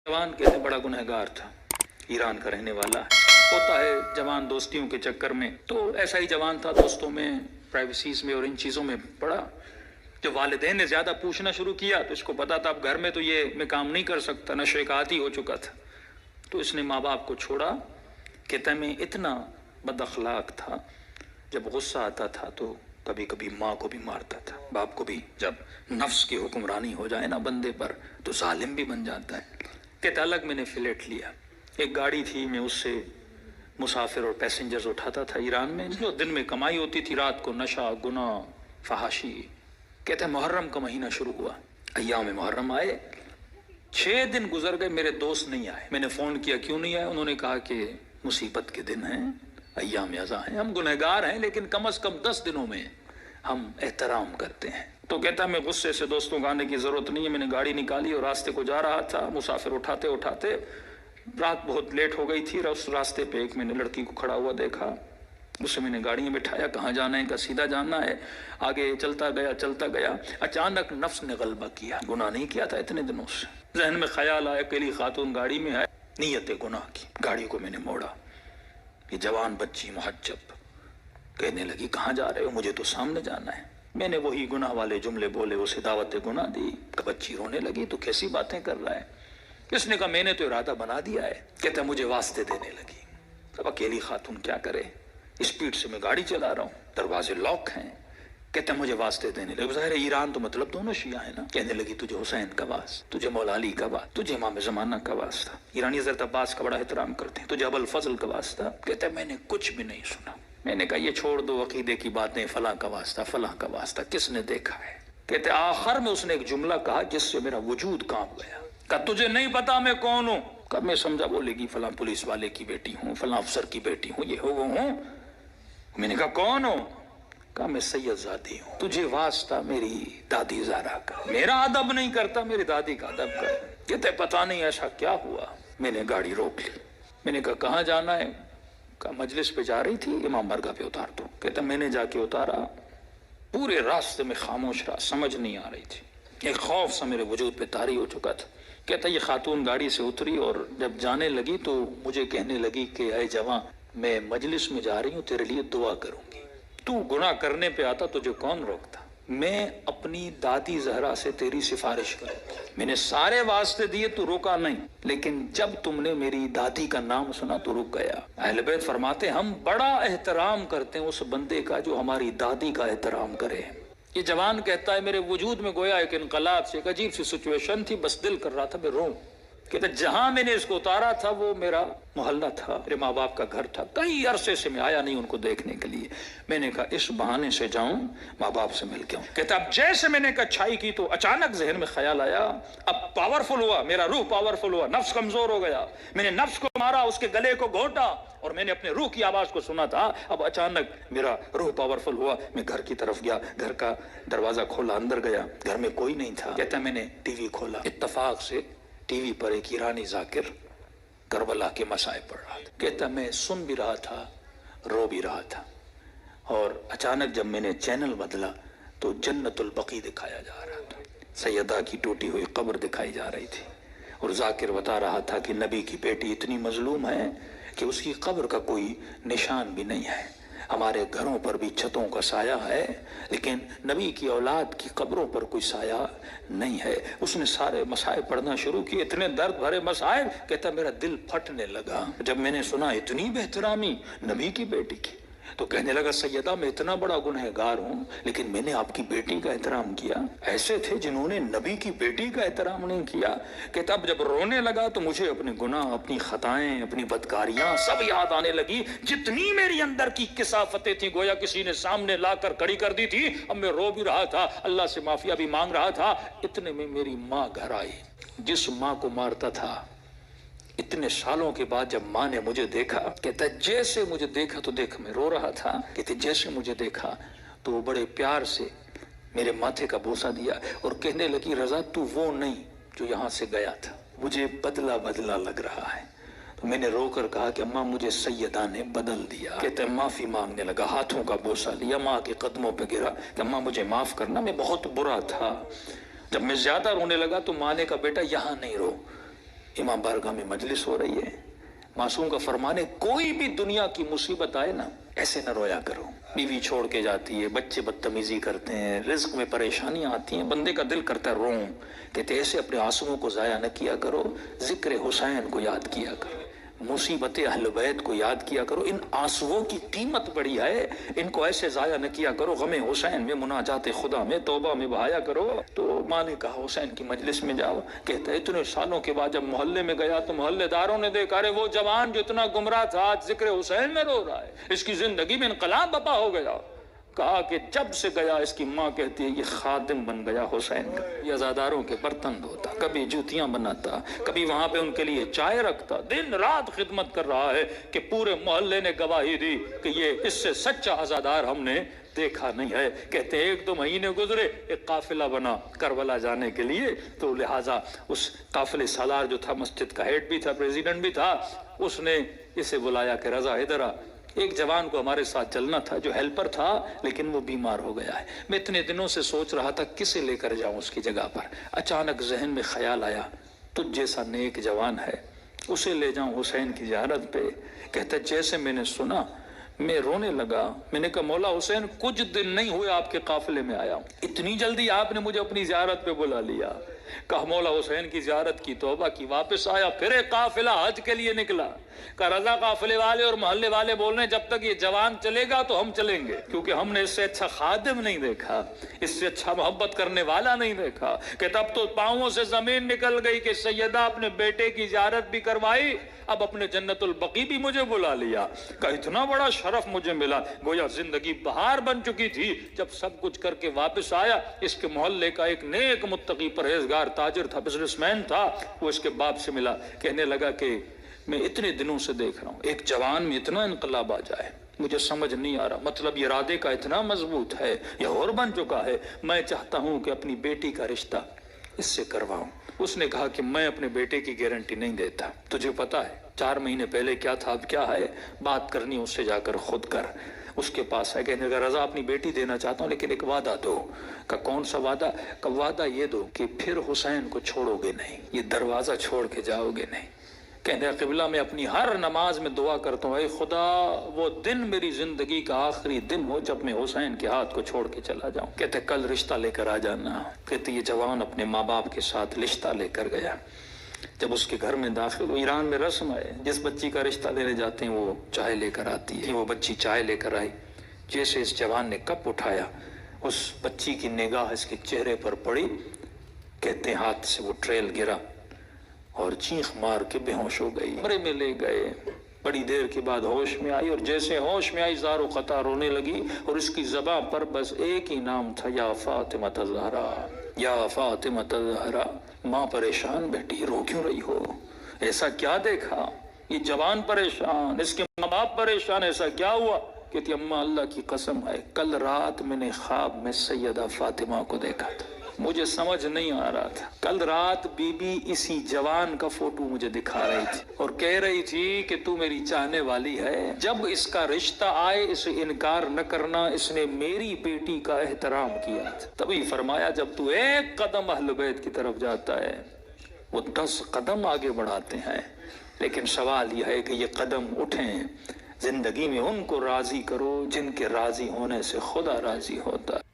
जवान कहते बड़ा गुनहगार था, ईरान का रहने वाला होता है जवान दोस्तियों के चक्कर में। तो ऐसा ही जवान था, दोस्तों में, प्राइवेसीज में और इन चीज़ों में पड़ा। जब वालिदैन ने ज़्यादा पूछना शुरू किया तो इसको पता था अब घर में तो ये मैं काम नहीं कर सकता, नशे का आदी हो चुका था। तो इसने माँ बाप को छोड़ा। कहता मैं इतना बदअखलाक था, जब गुस्सा आता था तो कभी कभी माँ को भी मारता था, बाप को भी। जब नफ्स की हुक्मरानी हो जाए ना बंदे पर तो जालिम भी बन जाता है। कहता अलग मैंने फ्लैट लिया, एक गाड़ी थी, मैं उससे मुसाफिर और पैसेंजर्स उठाता था ईरान में। जो दिन में कमाई होती थी, रात को नशा, गुनाह, फहाशी। कहते हैं मुहर्रम का महीना शुरू हुआ, अय्याम मुहर्रम आए, 6 दिन गुजर गए, मेरे दोस्त नहीं आए। मैंने फ़ोन किया क्यों नहीं आए, उन्होंने कहा कि मुसीबत के दिन हैं, अय्याम अज़ा हैं, हम गुनहगार हैं लेकिन कम से कम 10 दिनों में हम एहतराम करते हैं। तो कहता मैं गुस्से से दोस्तों को आने की ज़रूरत नहीं है, मैंने गाड़ी निकाली और रास्ते को जा रहा था, मुसाफिर उठाते उठाते रात बहुत लेट हो गई थी। उस रास्ते पे एक मैंने लड़की को खड़ा हुआ देखा, उसे मैंने गाड़ी में बिठाया, कहाँ जाना है, कहाँ सीधा जाना है। आगे चलता गया। अचानक नफ्स ने गलबा किया, गुनाह नहीं किया था इतने दिनों से। जहन में ख्याल आया अकेली खातून गाड़ी में है, नीयत गुनाह की। गाड़ी को मैंने मोड़ा, ये जवान बच्ची मुहज्जब कहने लगी कहाँ जा रहे हो, मुझे तो सामने जाना है। मैंने वही गुनाह वाले जुमले बोले, उसे दावत गुनाह दी। बच्ची रोने लगी, तो कैसी बातें कर रहा है। इसने कहा मैंने तो इरादा बना दिया है। कहता मुझे वास्ते देने लगी। अब अकेली खातून क्या करे, स्पीड से मैं गाड़ी चला रहा हूँ, दरवाजे लॉक हैं। कहते मुझे वास्ते देने लगे। ज़ाहिर है ईरान तो मतलब दोनों शिया है ना। कहने लगी तुझे हुसैन का वास, तुझे मौला अली का वास, तुझे इमाम ज़माना का वास था। ईरानी हज़रत अब्बास का बड़ा एहतराम करते हैं, तुझे अबुल फजल का वास था। कहते मैंने कुछ भी नहीं सुना। मैंने कहा ये छोड़ दो अकीदे की बातें, फलां का वास्ता, फलां का वास्ता, किसने देखा है। कहते आखिर में उसने एक जुमला कहा जिससे मेरा वजूद कांप गया। कहा तुझे नहीं पता मैं कौन हूँ। कब मैं समझा बोलेगी फलां पुलिस वाले की बेटी हूँ, फलां अफसर की बेटी हूँ, ये हो वो हूँ। मैंने कहा कौन हो। कहा मैं सैयदजादी हूँ, तुझे वास्ता मेरी दादी ज़ारा का। मेरा अदब नहीं करता, मेरी दादी का अदब कर। कहते पता नहीं ऐसा क्या हुआ। मैंने गाड़ी रोक ली। मैंने कहा कहाँ जाना है। कहा मजलिस पे जा रही थी, इमाम बारगाह पे उतार दो। कहता मैंने जाके उतारा, पूरे रास्ते में खामोश रहा, समझ नहीं आ रही थी। एक खौफ सा मेरे वजूद पे तारी हो चुका था। कहता ये खातून गाड़ी से उतरी और जब जाने लगी तो मुझे कहने लगी कि ऐ जवां, मैं मजलिस में जा रही हूँ, तेरे लिए दुआ करूंगी। तू गुनाह करने पे आता, तुझे कौन रोकता। मैं अपनी दादी जहरा से तेरी सिफारिश करूंगी। मैंने सारे वास्ते दिए, तू रोका नहीं, लेकिन जब तुमने मेरी दादी का नाम सुना तो रुक गया। अहले बैत फरमाते हम बड़ा एहतराम करते हैं उस बंदे का जो हमारी दादी का एहतराम करे। ये जवान कहता है मेरे वजूद में गोया एक इनकलाब से, एक अजीब सी सिचुएशन थी, बस दिल कर रहा था मैं रोऊं। कहता जहां मैंने इसको उतारा था वो मेरा मोहल्ला था, मेरे माँ बाप का घर था। कई अरसे से मैं आया नहीं उनको देखने के लिए। मैंने कहा इस बहाने से जाऊं, माँ बाप से मिल के आऊं। कहता अब जैसे मैंने कच्छाई की तो अचानक जहन में ख्याल आया, अब पावरफुल हुआ, मेरा रूह पावरफुल हुआ, नफ्स कमजोर हो गया। मैंने नफ्स को मारा, उसके गले को घोटा और मैंने अपने रूह की आवाज को सुना था। अब अचानक मेरा रूह पावरफुल हुआ, मैं घर की तरफ गया, घर का दरवाजा खोला, अंदर गया, घर में कोई नहीं था। कहता मैंने टीवी खोला, इत्तफाक से टीवी पर एक ईरानी जाकिर करबला के मसाए पढ़ रहा था। कहता मैं सुन भी रहा था, रो भी रहा था। और अचानक जब मैंने चैनल बदला तो जन्नतुल बकी दिखाया जा रहा था, सैयदा की टूटी हुई कब्र दिखाई जा रही थी। और जाकिर बता रहा था कि नबी की बेटी इतनी मजलूम है कि उसकी कब्र का कोई निशान भी नहीं है। हमारे घरों पर भी छतों का साया है, लेकिन नबी की औलाद की कब्रों पर कोई साया नहीं है। उसने सारे मसाए पढ़ना शुरू किए, इतने दर्द भरे मसाए। कहता मेरा दिल फटने लगा जब मैंने सुना इतनी बेहतरामी नबी की बेटी की। तो कहने लगा सैयदा मैं इतना बड़ा गुनहगार हूँ, लेकिन मैंने आपकी बेटी का एहतराम किया। ऐसे थे जिन्होंने नबी की बेटी का एहतराम नहीं किया। कहता अब जब रोने लगा तो मुझे अपने गुनाह, अपनी खताएं, अपनी बदकारियां सब याद आने लगी। जितनी मेरी अंदर की किसाफतें थी गोया किसी ने सामने लाकर खड़ी कर दी थी। अब मैं रो भी रहा था, अल्लाह से माफिया भी मांग रहा था। इतने में मेरी माँ घर आई, जिस माँ को मारता था। इतने सालों के बाद जब माँ ने मुझे देखा, कहता जैसे मुझे देखा तो देख मैं रो रहा था। कहते जैसे मुझे देखा तो वो बड़े प्यार से मेरे माथे का बोसा दिया और कहने लगी रजा तू वो नहीं जो यहाँ से गया था, मुझे बदला बदला लग रहा है। तो मैंने रोकर कहा कि अम्मा मुझे सैयदा ने बदल दिया। कहते माफी मांगने लगा, हाथों का बोसा लिया, माँ के कदमों पे गिरा कि अम्मा मुझे माफ करना, मैं बहुत बुरा था। जब मैं ज्यादा रोने लगा तो माँ ने कहा बेटा यहाँ नहीं रो, امام بارگاہ میں مجلس ہو رہی ہے، معصوم کا فرمان ہے کوئی بھی دنیا کی مصیبت آئے نا ایسے نہ رویا کرو، بیوی چھوڑ کے جاتی ہے، بچے بدتمیزی کرتے ہیں، رزق میں پریشانیاں آتی ہیں، بندے کا دل کرتا ہے روں، کہتے ایسے اپنے آنسوؤں کو ضائع نہ کیا کرو، ذکر حسین کو یاد کیا کرو، مصیبت اہل بیت کو یاد کیا کرو، ان آنسوؤں کی قیمت بڑی ہے، ان کو ایسے ضائع نہ کیا کرو، غم حسین میں، مناجات خدا میں، توبہ میں بہایا کرو۔ تو ماں نے کہا حسین کی مجلس میں جاؤ، کہتا ہے اتنے سالوں کے بعد جب محلے میں گیا تو محلے داروں نے دیکھا ارے وہ جوان جو اتنا گمراہ تھا آج ذکر حسین میں رو رہا ہے، اس کی زندگی میں انقلاب بپا ہو گیا۔ کہا کہ جب سے گیا، اس کی ماں کہتی ہے یہ خادم بن گیا حسین کا، یہ عزاداروں کے برتن دھوتا، کبھی جوتیاں بناتا، کبھی وہاں پہ ان کے لیے چائے رکھتا، دن رات خدمت کر رہا ہے کہ پورے محلے نے گواہی دی کہ یہ اس سے سچا عزادار ہم نے دیکھا نہیں ہے۔ کہتے ہیں ایک دو مہینے گزرے، ایک قافلہ بنا کربلا جانے کے لیے، تو لہٰذا اس قافلے سالار جو تھا، مسجد کا ہیڈ بھی تھا، پریزیڈنٹ بھی تھا، اس نے اسے بلایا کہ رضا ادھر آ، ایک جوان کو ہمارے ساتھ چلنا تھا جو ہیلپر تھا لیکن وہ بیمار ہو گیا ہے، میں اتنے دنوں سے سوچ رہا تھا کسے لے کر جاؤں اس کی جگہ پر، اچانک ذہن میں خیال آیا تجھ جیسا نیک جوان ہے، اسے لے جاؤں حسین کی زیارت پہ۔ کہتا جیسے میں نے سنا میں رونے لگا، میں نے کہا مولا حسین کچھ دن نہیں ہوئے آپ کے قافلے میں آیا ہوں، اتنی جلدی آپ نے مجھے اپنی زیارت پہ بلا لیا۔ کہا مولا حسین کی زیارت کی، توبہ کی، واپس آیا، پھر ایک قافلہ حج کے لیے نکلا۔ کہا رضا قافلے والے اور محلے والے بول رہے ہیں جب تک یہ جوان چلے گا تو ہم چلیں گے، کیونکہ ہم نے اس سے اچھا خادم نہیں دیکھا، اس سے اچھا محبت کرنے والا نہیں دیکھا۔ کہ تب تو پاؤں سے زمین نکل گئی کہ سیدہ اپنے بیٹے کی زیارت بھی کروائی، اب اپنے جنت البقیع بھی مجھے بلا لیا۔ کہ اتنا بڑا شرف مجھے ملا، گویا زندگی بہار بن چکی تھی جب سب کچھ کر کے واپس آیا۔ اس کے محلے کا ایک نیک متقی پرہیزگار تاجر تھا، بزنس مین تھا، وہ اس کے باپ سے ملا، کہنے لگا کہ میں اتنے دنوں سے دیکھ رہا ہوں ایک جوان میں اتنا انقلاب آ جائے، مجھے سمجھ نہیں آ رہا، مطلب یہ ارادے کا اتنا مضبوط ہے، یہ اور بن چکا ہے، میں چاہتا ہوں کہ اپنی بیٹی کا رشتہ اس سے کرواؤں۔ اس نے کہا کہ میں اپنے بیٹے کی گارنٹی نہیں دیتا، تجھے پتا ہے 4 مہینے پہلے کیا تھا اب کیا ہے، بات کرنی اس سے جا کر خود کر۔ اس کے پاس ہے، کہنے لگا رضا اپنی بیٹی دینا چاہتا ہوں لیکن ایک وعدہ دو۔ کہ کون سا وعدہ؟ کہ وعدہ یہ دو کہ پھر حسین کو چھوڑو گے نہیں، یہ دروازہ چھوڑ کے جاؤ گے نہیں۔ کہنے قبلہ میں اپنی ہر نماز میں دعا کرتا ہوں اے خدا وہ دن میری زندگی کا آخری دن ہو جب میں حسین کے ہاتھ کو چھوڑ کے چلا جاؤں۔ کہتے کل رشتہ لے کر آ جانا۔ کہتے یہ جوان اپنے ماں باپ کے ساتھ رشتہ لے کر گیا۔ جب اس کے گھر میں داخل، ایران میں رسم ہے جس بچی کا رشتہ لینے جاتے ہیں وہ چائے لے کر آتی ہے، وہ بچی چائے لے کر آئی، جیسے اس جوان نے کپ اٹھایا اس بچی کی نگاہ اس کے چہرے پر پڑی، کہتے ہاتھ سے وہ ٹریل گرا اور چیخ مار کے بے ہوش ہو گئی۔ کمرے میں لے گئے، بڑی دیر کے بعد ہوش میں آئی، اور جیسے ہوش میں آئی زار و قطع رونے لگی، اور اس کی زبان پر بس ایک ہی نام تھا، یا فاطمہ الزہرا، یا فاطمہ الزہرا۔ ماں پریشان بیٹی، رو کیوں رہی ہو؟ ایسا کیا دیکھا؟ یہ جوان پریشان، اس کے ماں باپ پریشان، ایسا کیا ہوا؟ کہتی اماں اللہ کی قسم ہے کل رات میں نے خواب میں سیدہ فاطمہ کو دیکھا تھا، مجھے سمجھ نہیں آ رہا تھا، کل رات بی بی اسی جوان کا فوٹو مجھے دکھا رہی تھی اور کہہ رہی تھی کہ تو میری چاہنے والی ہے، جب اس کا رشتہ آئے اسے انکار نہ کرنا، اس نے میری بیٹی کا احترام کیا تھا۔ تبھی فرمایا جب تو ایک قدم اہل بیت کی طرف جاتا ہے وہ 10 قدم آگے بڑھاتے ہیں، لیکن سوال یہ ہے کہ یہ قدم اٹھیں، زندگی میں ان کو راضی کرو جن کے راضی ہونے سے خدا راضی ہوتا ہے۔